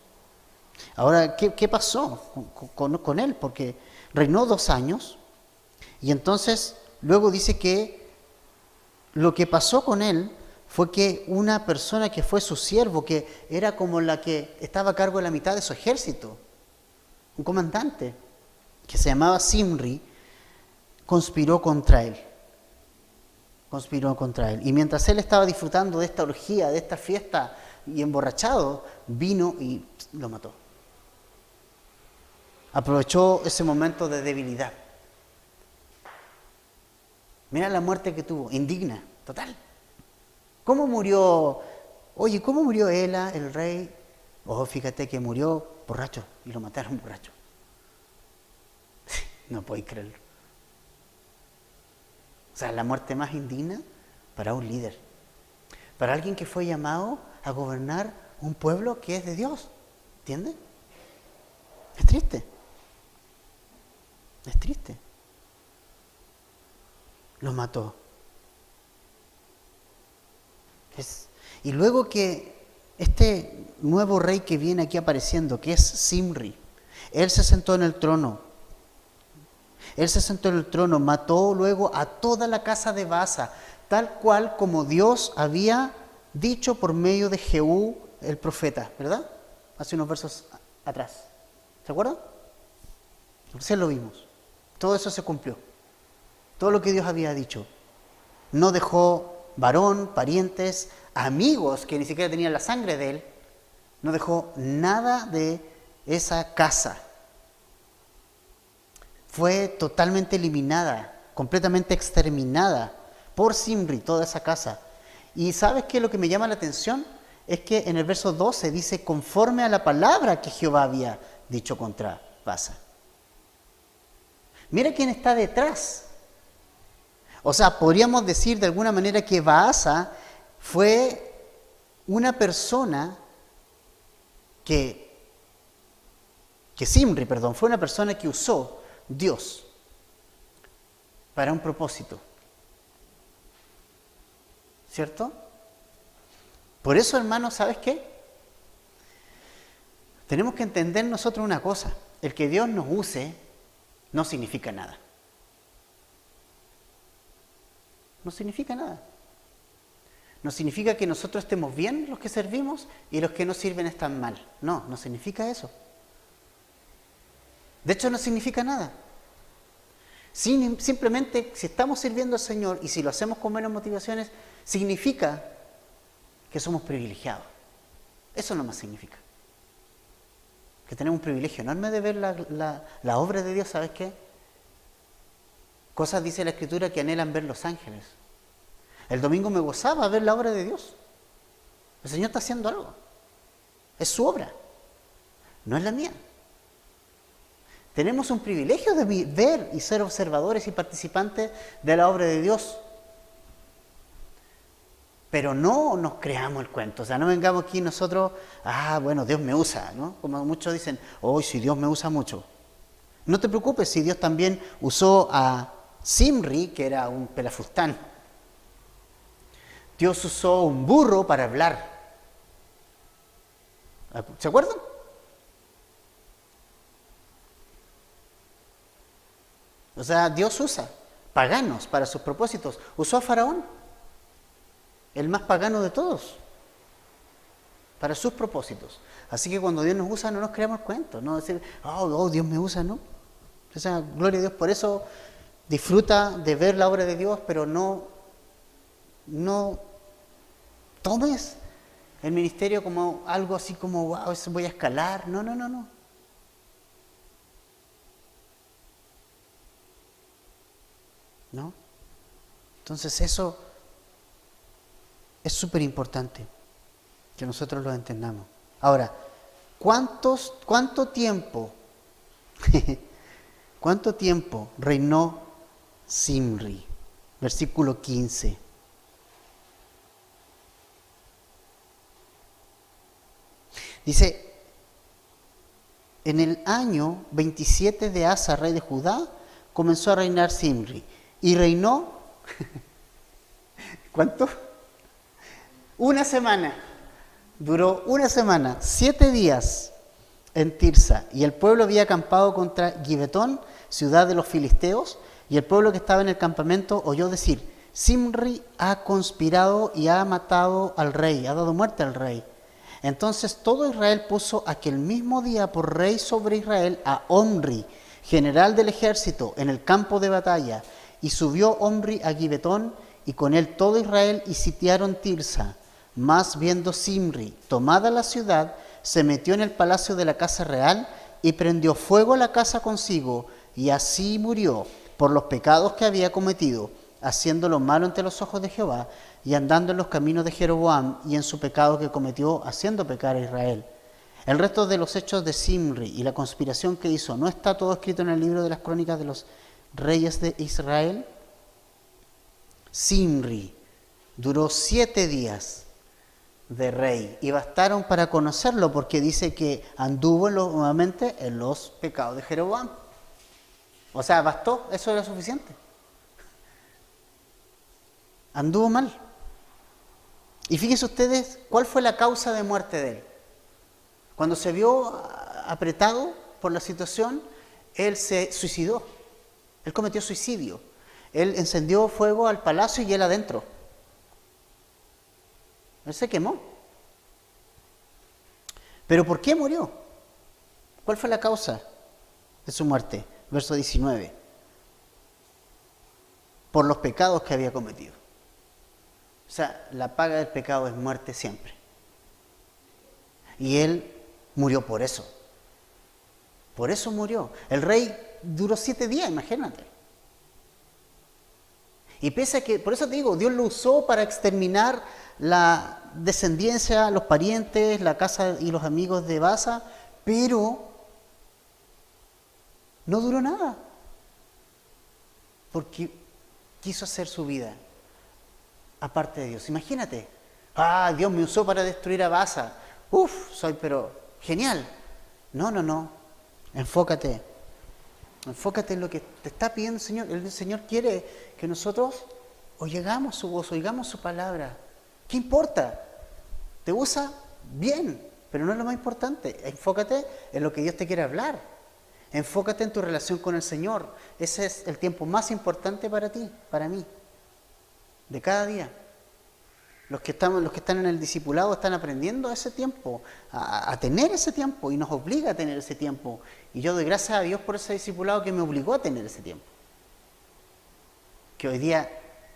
Ahora, ¿qué pasó con él? Porque reinó 2 años y entonces luego dice que lo que pasó con él fue que una persona que fue su siervo, que era como la que estaba a cargo de la mitad de su ejército, un comandante que se llamaba Simri, conspiró contra él. Y mientras él estaba disfrutando de esta orgía, de esta fiesta y emborrachado, vino y lo mató. Aprovechó ese momento de debilidad. Mira la muerte que tuvo, indigna, total. ¿Cómo murió? Oye, ¿cómo murió Ela, el rey? Oh, fíjate que murió borracho y lo mataron borracho. No podéis creerlo. O sea, la muerte más indigna para un líder. Para alguien que fue llamado a gobernar un pueblo que es de Dios. ¿Entiendes? Es triste. Es triste. Lo mató. Y luego que este nuevo rey que viene aquí apareciendo, que es Zimri, él se sentó en el trono. Él se sentó en el trono, mató luego a toda la casa de Baasa, tal cual como Dios había dicho por medio de Jehú, el profeta, ¿verdad? Hace unos versos atrás. ¿Se acuerdan? Recién lo vimos. Todo eso se cumplió. Todo lo que Dios había dicho. No dejó varón, parientes, amigos que ni siquiera tenían la sangre de él. No dejó nada de esa casa. Fue totalmente eliminada, completamente exterminada por Zimri, toda esa casa. Y ¿sabes qué? Lo que me llama la atención es que en el verso 12 dice, conforme a la palabra que Jehová había dicho contra Baasa. Mira quién está detrás. O sea, podríamos decir de alguna manera que Baasa fue una persona que Zimri, fue una persona que usó Dios para un propósito. ¿Cierto? Por eso, hermanos, ¿sabes qué? Tenemos que entender nosotros una cosa. El que Dios nos use no significa nada. No significa nada. No significa que nosotros estemos bien los que servimos y los que no sirven están mal. No, no significa eso. De hecho, no significa nada. Simplemente, si estamos sirviendo al Señor y si lo hacemos con buenas motivaciones, significa que somos privilegiados. Eso nomás significa. Que tenemos un privilegio enorme de ver la obra de Dios, ¿sabes qué? Cosas dice la Escritura que anhelan ver los ángeles. El domingo me gozaba ver la obra de Dios. El Señor está haciendo algo. Es su obra. No es la mía. Tenemos un privilegio de ver y ser observadores y participantes de la obra de Dios. Pero no nos creamos el cuento. O sea, no vengamos aquí nosotros, bueno, Dios me usa, ¿no? Como muchos dicen, si Dios me usa mucho. No te preocupes si Dios también usó a Zimri, que era un pelafustán. Dios usó un burro para hablar. ¿Se acuerdan? O sea, Dios usa paganos para sus propósitos. Usó a Faraón, el más pagano de todos, para sus propósitos. Así que cuando Dios nos usa, no nos creamos el cuento. No decir, Dios me usa, ¿no? O sea, gloria a Dios. Por eso disfruta de ver la obra de Dios, pero no tomes el ministerio como algo así como, eso voy a escalar. No. ¿No? Entonces eso es súper importante que nosotros lo entendamos. Ahora, ¿cuánto tiempo reinó Zimri? Versículo 15. Dice, en el año 27 de Asa, rey de Judá, comenzó a reinar Zimri. Y reinó, ¿cuánto? Una semana. Duró una semana, 7 días en Tirsa. Y el pueblo había acampado contra Gibetón, ciudad de los filisteos. Y el pueblo que estaba en el campamento oyó decir, Zimri ha conspirado y ha matado al rey, ha dado muerte al rey. Entonces todo Israel puso aquel mismo día por rey sobre Israel a Omri, general del ejército, en el campo de batalla. Y subió Omri a Gibetón, y con él todo Israel, y sitiaron Tirsa. Mas viendo Zimri tomada la ciudad, se metió en el palacio de la casa real, y prendió fuego a la casa consigo, y así murió por los pecados que había cometido. haciendo lo malo ante los ojos de Jehová y andando en los caminos de Jeroboam y en su pecado que cometió, haciendo pecar a Israel. El resto de los hechos de Zimri y la conspiración que hizo, ¿no está todo escrito en el libro de las crónicas de los reyes de Israel? Zimri duró 7 días de rey y bastaron para conocerlo, porque dice que anduvo nuevamente en los pecados de Jeroboam. O sea, bastó, eso era suficiente. Anduvo mal. Y fíjense ustedes, ¿cuál fue la causa de muerte de él? Cuando se vio apretado por la situación, él se suicidó. Él cometió suicidio. Él encendió fuego al palacio y él adentro. Él se quemó. ¿Pero por qué murió? ¿Cuál fue la causa de su muerte? Verso 19. Por los pecados que había cometido. O sea, la paga del pecado es muerte siempre. Y él murió por eso. Por eso murió. El rey duró 7 días, imagínate. Y pese a que, por eso te digo, Dios lo usó para exterminar la descendencia, los parientes, la casa y los amigos de Baasa, pero no duró nada. Porque quiso hacer su vida aparte de Dios. Imagínate, Dios me usó para destruir a Baasa. Soy pero genial. No. Enfócate en lo que te está pidiendo el Señor. El Señor quiere que nosotros oigamos su voz, oigamos su palabra. ¿Qué importa? Te usa bien, pero no es lo más importante. Enfócate en lo que Dios te quiere hablar. Enfócate en tu relación con el Señor. Ese es el tiempo más importante para ti, para mí, de cada día. Los que están en el discipulado están aprendiendo ese tiempo, a tener ese tiempo, y nos obliga a tener ese tiempo. Y yo doy gracias a Dios por ese discipulado que me obligó a tener ese tiempo. Que hoy día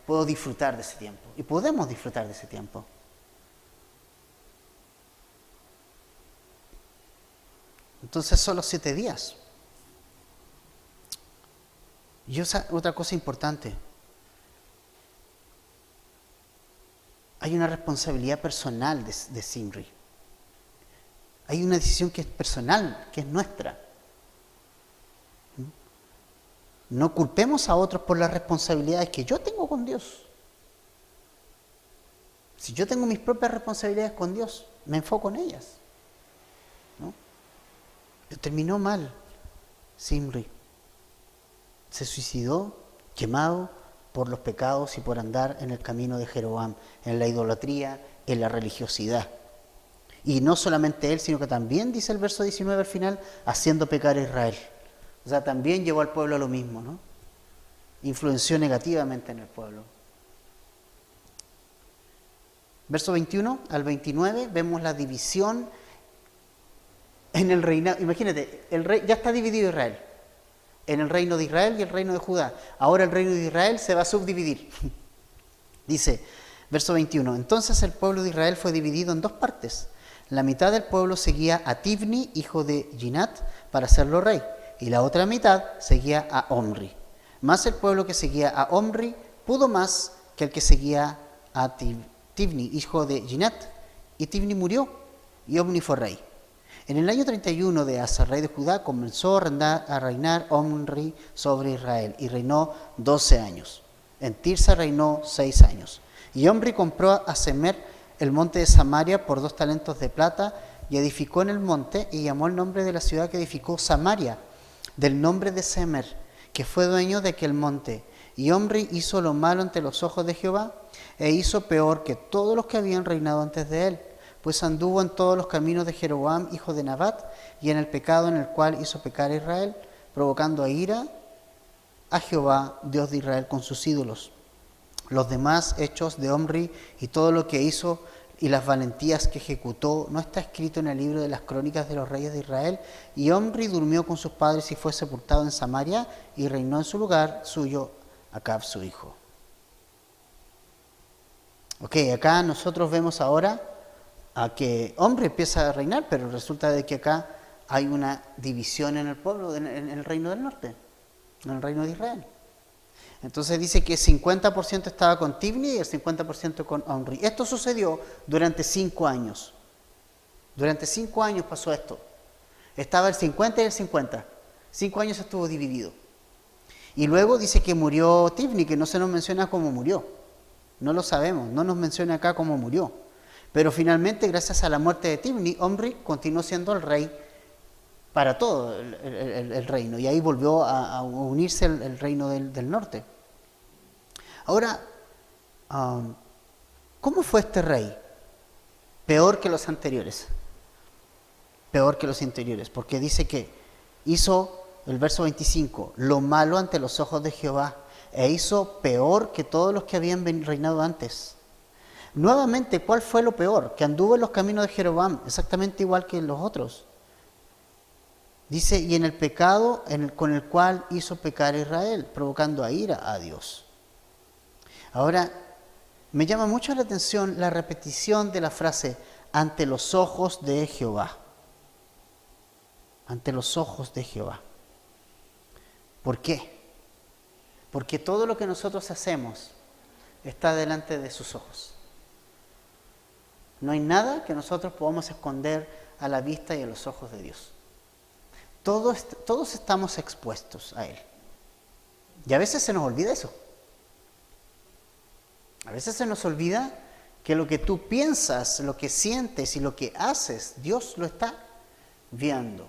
puedo disfrutar de ese tiempo, y podemos disfrutar de ese tiempo. Entonces solo 7 días. Y otra cosa importante. Hay una responsabilidad personal de Zimri. Hay una decisión que es personal, que es nuestra. No culpemos a otros por las responsabilidades que yo tengo con Dios. Si yo tengo mis propias responsabilidades con Dios, me enfoco en ellas, ¿no? Pero terminó mal Zimri. Se suicidó, quemado por los pecados y por andar en el camino de Jeroboam, en la idolatría, en la religiosidad. Y no solamente él, sino que también, dice el verso 19 al final, haciendo pecar a Israel. O sea, también llevó al pueblo a lo mismo, ¿no? Influenció negativamente en el pueblo. Verso 21 al 29 vemos la división en el reinado. Imagínate, el rey ya está dividido Israel. En el reino de Israel y el reino de Judá. Ahora el reino de Israel se va a subdividir. Dice, verso 21, entonces el pueblo de Israel fue dividido en 2 partes. La mitad del pueblo seguía a Tibni, hijo de Ginat, para hacerlo rey, y la otra mitad seguía a Omri. Mas el pueblo que seguía a Omri pudo más que el que seguía a Tibni, hijo de Ginat, y Tibni murió, y Omri fue rey. En el año 31 de Asa, rey de Judá, comenzó a reinar Omri sobre Israel, y reinó 12 años. En Tirsa reinó 6 años. Y Omri compró a Semer el monte de Samaria por 2 talentos de plata, y edificó en el monte, y llamó el nombre de la ciudad que edificó Samaria, del nombre de Semer, que fue dueño de aquel monte. Y Omri hizo lo malo ante los ojos de Jehová, e hizo peor que todos los que habían reinado antes de él, pues anduvo en todos los caminos de Jeroboam, hijo de Nabat, y en el pecado en el cual hizo pecar a Israel, provocando a ira a Jehová, Dios de Israel, con sus ídolos. Los demás hechos de Omri y todo lo que hizo y las valentías que ejecutó, no está escrito en el libro de las crónicas de los reyes de Israel. Y Omri durmió con sus padres y fue sepultado en Samaria, y reinó en su lugar suyo Acab su hijo. Ok, acá nosotros vemos ahora a que Omri empieza a reinar, pero resulta de que acá hay una división en el pueblo, en el reino del norte, en el reino de Israel. Entonces dice que el 50% estaba con Tibni y el 50% con Omri. Esto sucedió durante 5 años. Durante 5 años pasó esto. Estaba el 50 y el 50. 5 años estuvo dividido. Y luego dice que murió Tibni, que no se nos menciona cómo murió. No lo sabemos, no nos menciona acá cómo murió. Pero finalmente, gracias a la muerte de Tibni, Omri continuó siendo el rey para todo el reino. Y ahí volvió a unirse el reino del norte. Ahora, ¿cómo fue este rey? Peor que los anteriores. Peor que los anteriores, porque dice que hizo, el verso 25, lo malo ante los ojos de Jehová, e hizo peor que todos los que habían reinado antes. Nuevamente, ¿cuál fue lo peor? Que anduvo en los caminos de Jeroboam, exactamente igual que los otros. Dice, y en el pecado con el cual hizo pecar a Israel, provocando a ira a Dios. Ahora, me llama mucho la atención la repetición de la frase, ante los ojos de Jehová. Ante los ojos de Jehová. ¿Por qué? Porque todo lo que nosotros hacemos está delante de sus ojos. No hay nada que nosotros podamos esconder a la vista y a los ojos de Dios. Todos estamos expuestos a Él. Y a veces se nos olvida eso. A veces se nos olvida que lo que tú piensas, lo que sientes y lo que haces, Dios lo está viendo.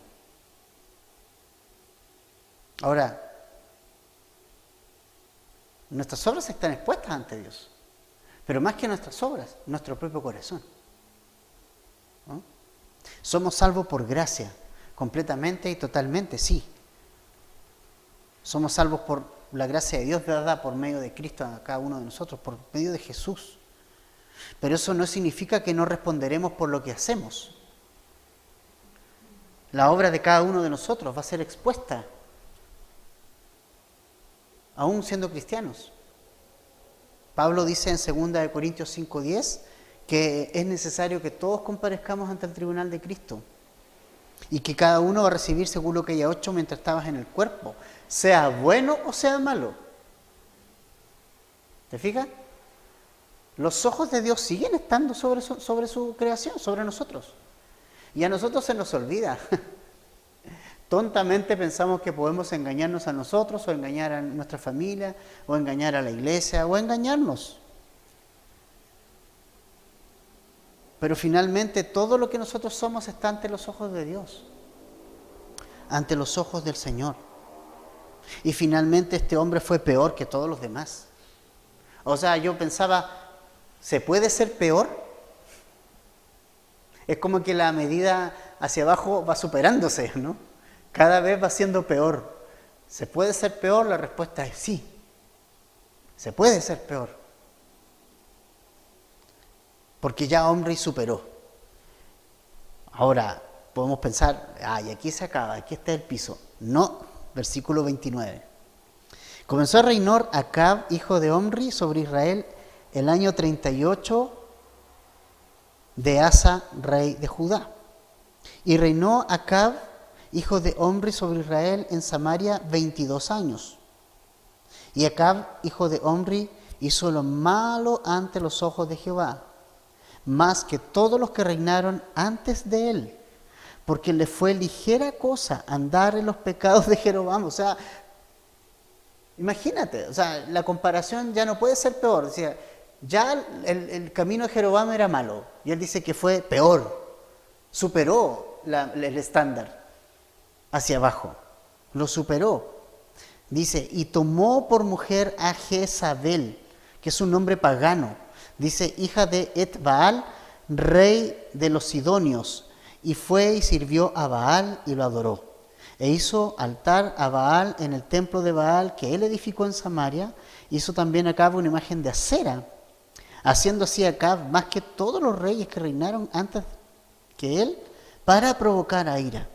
Ahora, nuestras obras están expuestas ante Dios. Pero más que nuestras obras, nuestro propio corazón. ¿No? Somos salvos por gracia, completamente y totalmente, sí. Somos salvos por la gracia de Dios dada por medio de Cristo a cada uno de nosotros, por medio de Jesús. Pero eso no significa que no responderemos por lo que hacemos. La obra de cada uno de nosotros va a ser expuesta, aún siendo cristianos. Pablo dice en 2 Corintios 5:10 que es necesario que todos comparezcamos ante el tribunal de Cristo y que cada uno va a recibir según lo que haya hecho mientras estabas en el cuerpo, sea bueno o sea malo. ¿Te fijas? Los ojos de Dios siguen estando sobre su creación, sobre nosotros. Y a nosotros se nos olvida. Tontamente pensamos que podemos engañarnos a nosotros, o engañar a nuestra familia, o engañar a la iglesia, o engañarnos. Pero finalmente todo lo que nosotros somos está ante los ojos de Dios, ante los ojos del Señor. Y finalmente este hombre fue peor que todos los demás. O sea, yo pensaba, ¿se puede ser peor? Es como que la medida hacia abajo va superándose, ¿no? Cada vez va siendo peor. ¿Se puede ser peor? La respuesta es sí. Se puede ser peor. Porque ya Omri superó. Ahora podemos pensar, y aquí se acaba, aquí está el piso. No, versículo 29. Comenzó a reinar Acab, hijo de Omri, sobre Israel el año 38 de Asa, rey de Judá. Y reinó Acab, hijo de Omri, sobre Israel en Samaria 22 años. Y Acab, hijo de Omri, hizo lo malo ante los ojos de Jehová, más que todos los que reinaron antes de él, porque le fue ligera cosa andar en los pecados de Jeroboam. O sea, imagínate, o sea, la comparación ya no puede ser peor. O sea, ya el camino de Jeroboam era malo, y él dice que fue peor, superó el estándar hacia abajo, lo superó. Dice, y tomó por mujer a Jezabel, que es un nombre pagano, dice, hija de Etbaal, rey de los sidonios, y fue y sirvió a Baal y lo adoró. E hizo altar a Baal en el templo de Baal que él edificó en Samaria. Hizo también Acab una imagen de acera, haciendo así Acab más que todos los reyes que reinaron antes que él, para provocar a ira.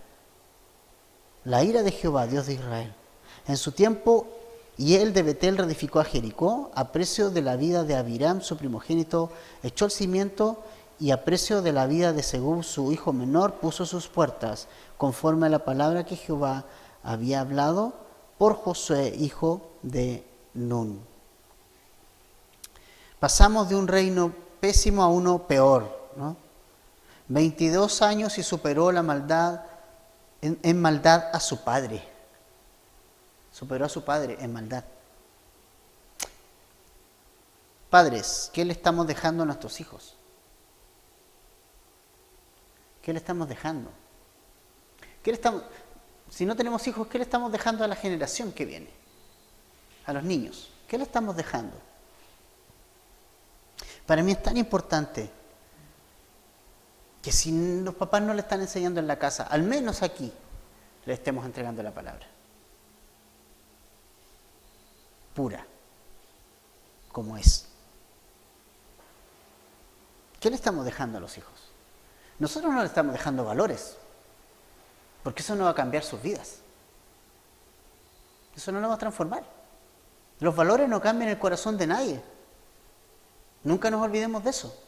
La ira de Jehová, Dios de Israel. En su tiempo, y él de Betel reedificó a Jericó, a precio de la vida de Abiram, su primogénito, echó el cimiento, y a precio de la vida de Segub, su hijo menor, puso sus puertas, conforme a la palabra que Jehová había hablado por Josué, hijo de nun. Pasamos de un reino pésimo a uno peor, ¿no? 22 años y superó la maldad, en maldad a su padre. Superó a su padre en maldad. Padres, ¿qué le estamos dejando a nuestros hijos? ¿Qué le estamos dejando? Si no tenemos hijos, ¿qué le estamos dejando a la generación que viene? A los niños. ¿Qué le estamos dejando? Para mí es tan importante que si los papás no le están enseñando en la casa, al menos aquí, le estemos entregando la palabra. Pura, como es. ¿Qué le estamos dejando a los hijos? Nosotros no le estamos dejando valores, porque eso no va a cambiar sus vidas. Eso no lo va a transformar. Los valores no cambian el corazón de nadie. Nunca nos olvidemos de eso.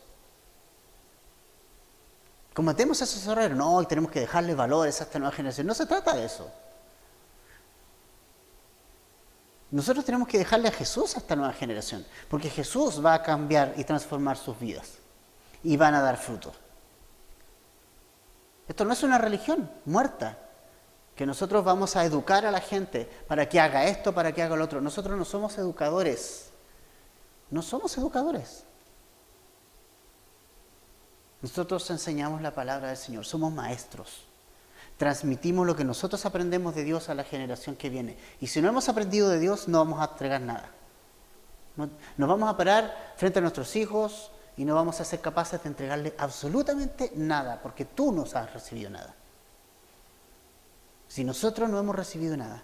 Cometemos esos errores, no, y tenemos que dejarle valores a esta nueva generación. No se trata de eso. Nosotros tenemos que dejarle a Jesús a esta nueva generación, porque Jesús va a cambiar y transformar sus vidas, y van a dar fruto. Esto no es una religión muerta, que nosotros vamos a educar a la gente para que haga esto, para que haga lo otro. Nosotros no somos educadores. No somos educadores. Nosotros enseñamos la palabra del Señor, somos maestros. Transmitimos lo que nosotros aprendemos de Dios a la generación que viene. Y si no hemos aprendido de Dios, no vamos a entregar nada. Nos vamos a parar frente a nuestros hijos y no vamos a ser capaces de entregarle absolutamente nada, porque tú no has recibido nada. Si nosotros no hemos recibido nada,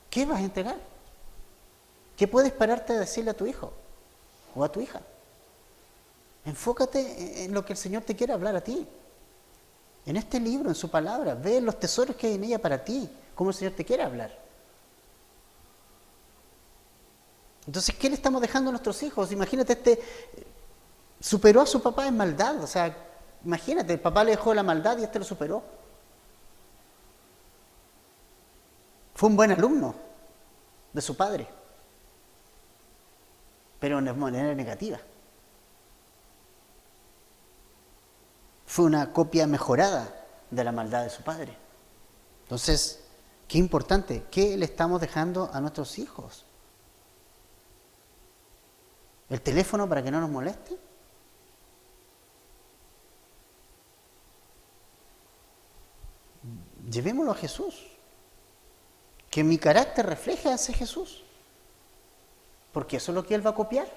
¿qué vas a entregar? ¿Qué puedes pararte a decirle a tu hijo o a tu hija? Enfócate en lo que el Señor te quiere hablar a ti. En este libro, en su palabra, ve los tesoros que hay en ella para ti, cómo el Señor te quiere hablar. Entonces, ¿qué le estamos dejando a nuestros hijos? Imagínate, superó a su papá en maldad. O sea, imagínate, el papá le dejó la maldad y lo superó. Fue un buen alumno de su padre, pero de manera negativa. Fue una copia mejorada de la maldad de su padre. Entonces, qué importante, ¿qué le estamos dejando a nuestros hijos? ¿El teléfono para que no nos moleste? Llevémoslo a Jesús. Que mi carácter refleje a ese Jesús. Porque eso es lo que Él va a copiar.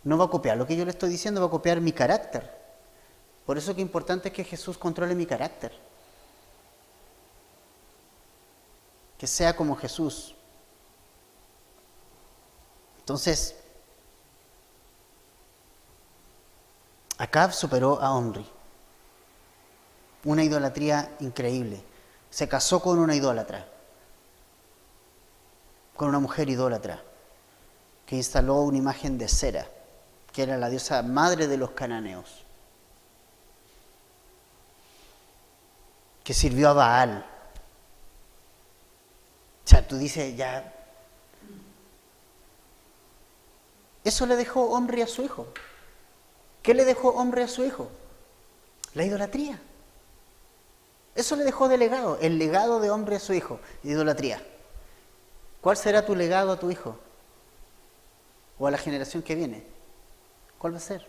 No va a copiar lo que yo le estoy diciendo, va a copiar mi carácter. Por eso que importante es que Jesús controle mi carácter. Que sea como Jesús. Entonces, Acab superó a Omri. Una idolatría increíble. Se casó con una idólatra. Con una mujer idólatra. Que instaló una imagen de Sera, que era la diosa madre de los cananeos. Que sirvió a Baal. O sea, tú dices, ya... Eso le dejó Omri a su hijo. ¿Qué le dejó Omri a su hijo? La idolatría. Eso le dejó de legado, el legado de Omri a su hijo, idolatría. ¿Cuál será tu legado a tu hijo? ¿O a la generación que viene? ¿Cuál va a ser?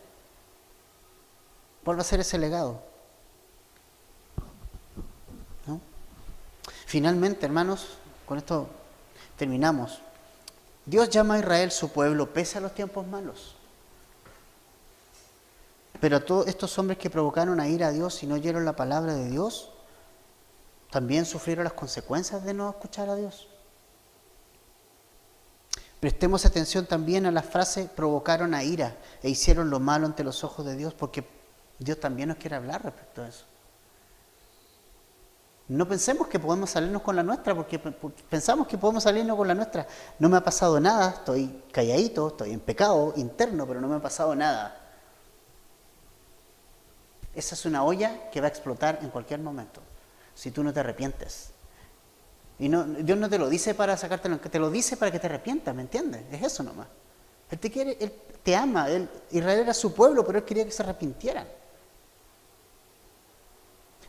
¿Cuál va a ser ese legado? ¿No? Finalmente, hermanos, con esto terminamos. Dios llama a Israel su pueblo pese a los tiempos malos. Pero a todos estos hombres que provocaron a ira a Dios y no oyeron la palabra de Dios, también sufrieron las consecuencias de no escuchar a Dios. Prestemos atención también a las frases provocaron a ira e hicieron lo malo ante los ojos de Dios, porque Dios también nos quiere hablar respecto a eso. No pensemos que podemos salirnos con la nuestra, porque pensamos que podemos salirnos con la nuestra. No me ha pasado nada, estoy calladito, estoy en pecado interno, pero no me ha pasado nada. Esa es una olla que va a explotar en cualquier momento, si tú no te arrepientes. Y no, Dios no te lo dice para sacártelo, te lo dice para que te arrepientas, ¿me entiendes? Es eso nomás. Él te quiere, Él te ama. Israel era su pueblo, pero Él quería que se arrepintieran.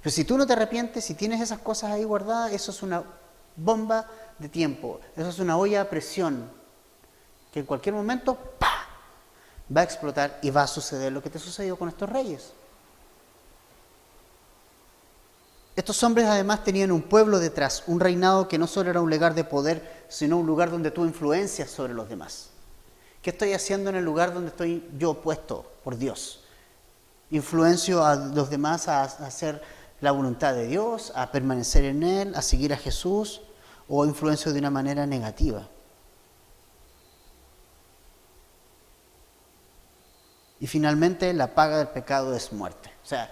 Pero si tú no te arrepientes, si tienes esas cosas ahí guardadas, eso es una bomba de tiempo. Eso es una olla a presión que en cualquier momento ¡pah!, va a explotar y va a suceder lo que te sucedió con estos reyes. Estos hombres además tenían un pueblo detrás, un reinado que no solo era un lugar de poder, sino un lugar donde tú influencias sobre los demás. ¿Qué estoy haciendo en el lugar donde estoy yo puesto por Dios? Influencio a los demás a hacer la voluntad de Dios, a permanecer en Él, a seguir a Jesús, o influencio de una manera negativa. Y finalmente la paga del pecado es muerte. O sea,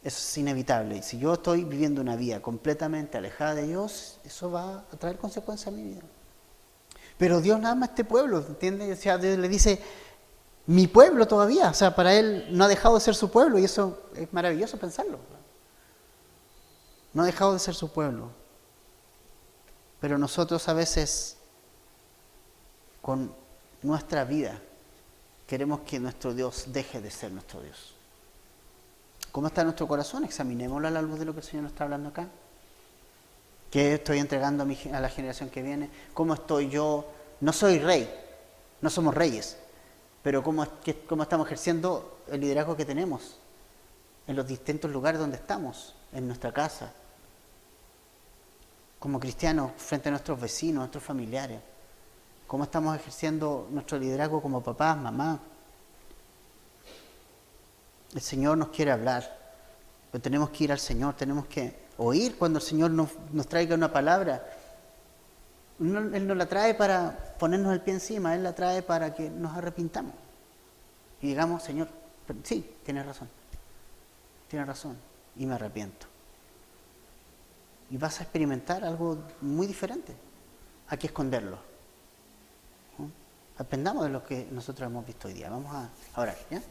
eso es inevitable. Y si yo estoy viviendo una vida completamente alejada de Dios, eso va a traer consecuencias a mi vida. Pero Dios ama a este pueblo, ¿entiendes? O sea, Dios le dice, mi pueblo todavía. O sea, para Él no ha dejado de ser su pueblo y eso es maravilloso pensarlo. No ha dejado de ser su pueblo. Pero nosotros a veces, con nuestra vida, queremos que nuestro Dios deje de ser nuestro Dios. ¿Cómo está nuestro corazón? Examinémoslo a la luz de lo que el Señor nos está hablando acá. ¿Qué estoy entregando a la generación que viene? ¿Cómo estoy yo? No soy rey, no somos reyes, pero ¿cómo estamos ejerciendo el liderazgo que tenemos en los distintos lugares donde estamos, en nuestra casa, como cristianos, frente a nuestros vecinos, nuestros familiares? ¿Cómo estamos ejerciendo nuestro liderazgo como papás, mamás? El Señor nos quiere hablar, pero tenemos que ir al Señor, tenemos que oír cuando el Señor nos traiga una palabra. Él no la trae para ponernos el pie encima, Él la trae para que nos arrepintamos. Y digamos, Señor, sí, tienes razón, y me arrepiento. Y vas a experimentar algo muy diferente. Hay que esconderlo. Aprendamos de lo que nosotros hemos visto hoy día. Vamos a orar, ¿ya?